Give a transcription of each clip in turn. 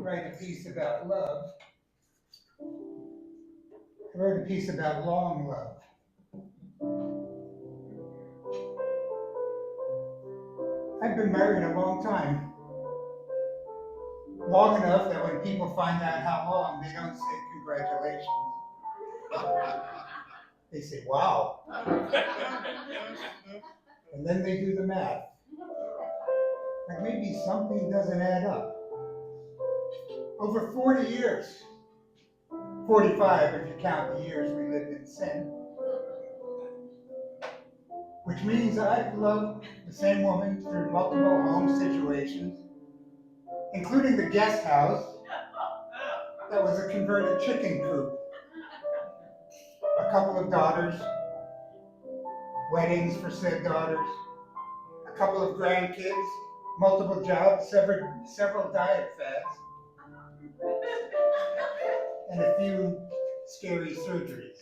write a piece about love. I wrote a piece about long love. I've been married a long time. Long enough that when people find out how long, they don't say congratulations. They say, wow. And then they do the math. Like maybe something doesn't add up. Over 40 years, 45 if you count the years we lived in sin, which means I've loved the same woman through multiple home situations, including the guest house that was a converted chicken coop, a couple of daughters, weddings for said daughters, a couple of grandkids, multiple jobs, several diet fads, and a few scary surgeries.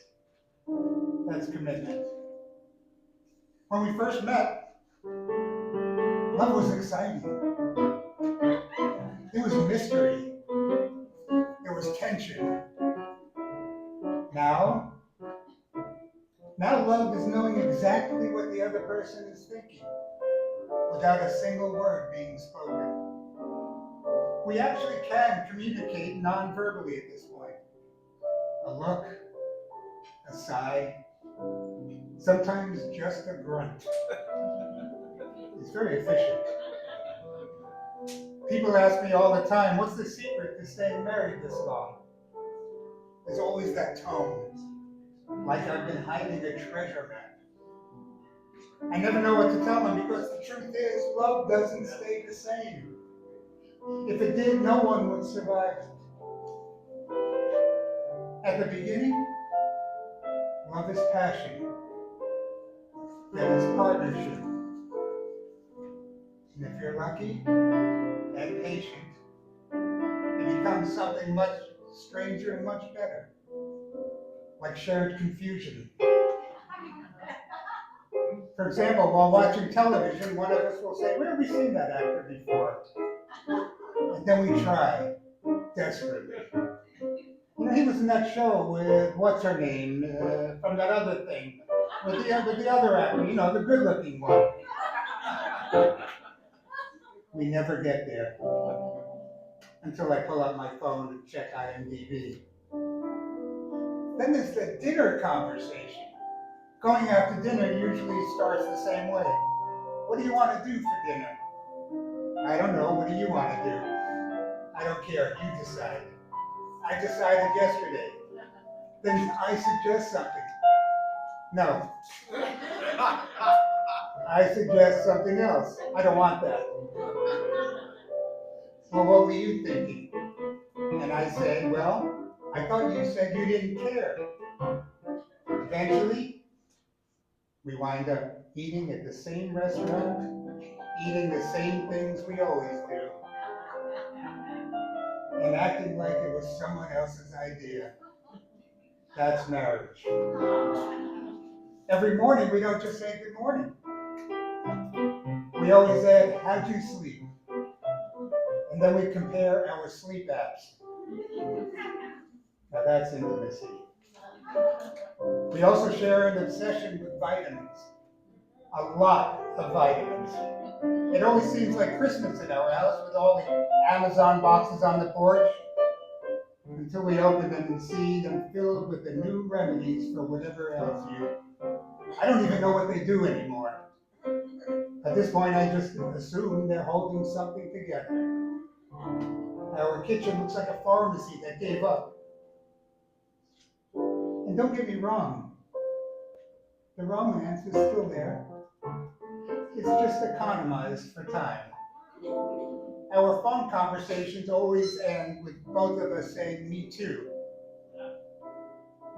That's commitment. When we first met, love was exciting. There was mystery. There was tension. Now love is knowing exactly what the other person is thinking without a single word being spoken. We actually can communicate non-verbally at this point. A look, a sigh, sometimes just a grunt. It's very efficient. People ask me all the time, what's the secret to staying married this long? There's always that tone, like I've been hiding a treasure map. I never know what to tell them because the truth is, love doesn't stay the same. If it did, no one would survive it. At the beginning, love is passion, then it's partnership. And if you're lucky and patient, it becomes something much stranger and much better, like shared confusion. For example, while watching television, one of us will say, where have we seen that actor before? And then we try, desperately. You know, he was in that show with, what's her name, from that other thing, with the other actor, you know, the good-looking one. We never get there until I pull out my phone and check IMDb. Then there's the dinner conversation. Going out to dinner usually starts the same way. What do you want to do for dinner? I don't know. What do you want to do? I don't care. You decide. I decided yesterday. Then I suggest something. No. I suggest something else. I don't want that. Well, what were you thinking? And I say, well, I thought you said you didn't care. Eventually, we wind up eating at the same restaurant, eating the same things we always do, and acting like it was someone else's idea. That's marriage. Every morning, we don't just say good morning. We always add, how'd you sleep? And then we compare our sleep apps. Now that's intimacy. We also share an obsession with vitamins. A lot of vitamins. It always seems like Christmas in our house with all the Amazon boxes on the porch until we open them and see them filled with the new remedies for whatever else I don't even know what they do anymore. At this point, I just assume they're holding something together. Our kitchen looks like a pharmacy that gave up. And don't get me wrong, the romance is still there. It's just economized for time. Our phone conversations always end with both of us saying, me too.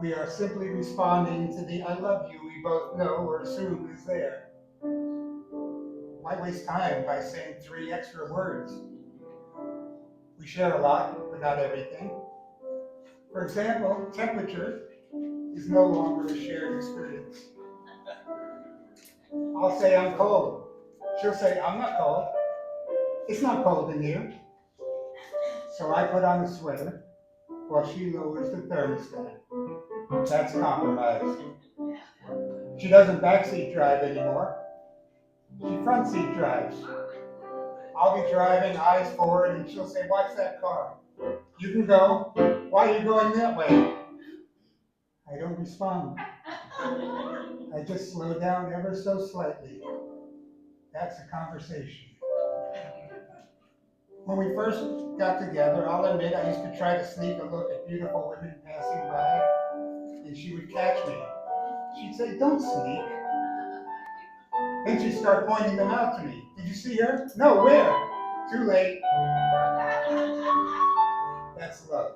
We are simply responding to the I love you we both know or assume is there. Why waste time by saying 3 extra words? We share a lot, but not everything. For example, temperature is no longer a shared experience. I'll say I'm cold. She'll say I'm not cold. It's not cold in here. So I put on a sweater while she lowers the thermostat. That's compromise. She doesn't backseat drive anymore. She front seat drives. I'll be driving, eyes forward, and she'll say, "Watch that car. You can go. Why are you going that way?" I don't respond. I just slow down ever so slightly. That's a conversation. When we first got together, I'll admit I used to try to sneak a look at beautiful women passing by, and she would catch me. She'd say, "Don't sneak." Then she'd start pointing them out to me. "Did you see her?" "No, where?" "Too late." That's love.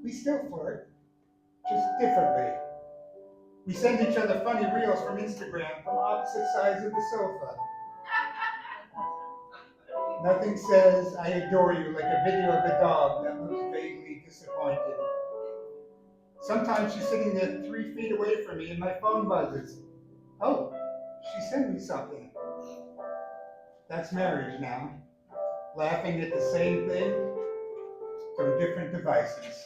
We still flirt, just differently. We send each other funny reels from Instagram from opposite sides of the sofa. Nothing says "I adore you" like a video of a dog that looks vaguely disappointed. Sometimes she's sitting there 3 feet away from me and my phone buzzes. Oh, she sent me something. That's marriage now. Laughing at the same thing from different devices.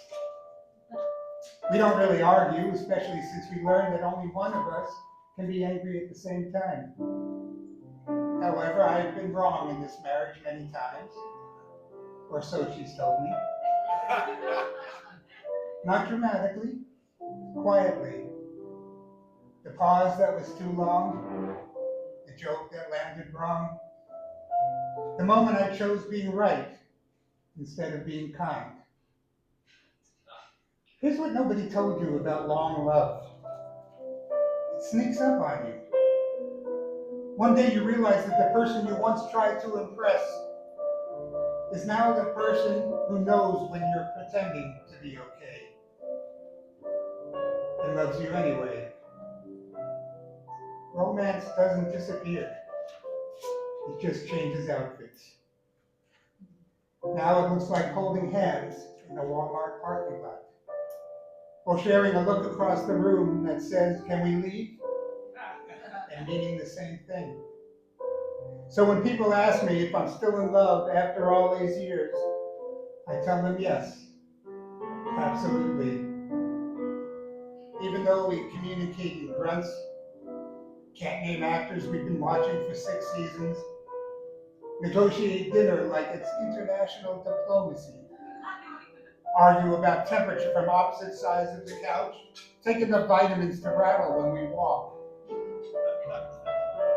We don't really argue, especially since we learned that only one of us can be angry at the same time. However, I've been wrong in this marriage many times, or so she's told me. Not dramatically, quietly. The pause that was too long, the joke that landed wrong, the moment I chose being right instead of being kind. Here's what nobody told you about long love. It sneaks up on you. One day you realize that the person you once tried to impress is now the person who knows when you're pretending to be okay and loves you anyway. Romance doesn't disappear. It just changes outfits. Now it looks like holding hands in a Walmart parking lot, or sharing a look across the room that says, "Can we leave?" and meaning the same thing. So when people ask me if I'm still in love after all these years, I tell them yes, absolutely. Even though we communicate in grunts, can't name actors we've been watching for 6 seasons, negotiate dinner like it's international diplomacy, argue about temperature from opposite sides of the couch, take enough vitamins to rattle when we walk,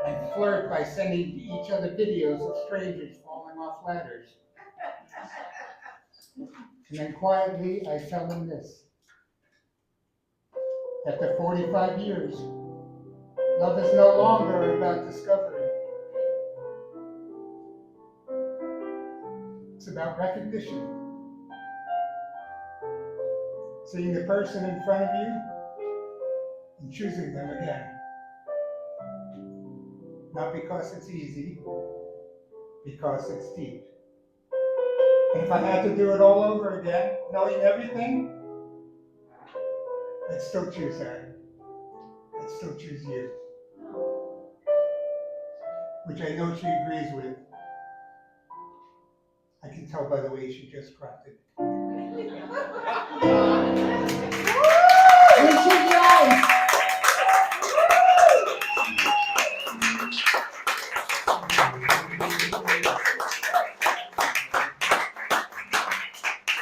and flirt by sending each other videos of strangers falling off ladders. And then quietly, I tell them this. After 45 years, love is no longer about discovery. It's about recognition. Seeing the person in front of you and choosing them again. Not because it's easy, because it's deep. And if I had to do it all over again, knowing everything, I'd still choose her. I'd still choose you. Which I know she agrees with. I can tell by the way she just grunted. We should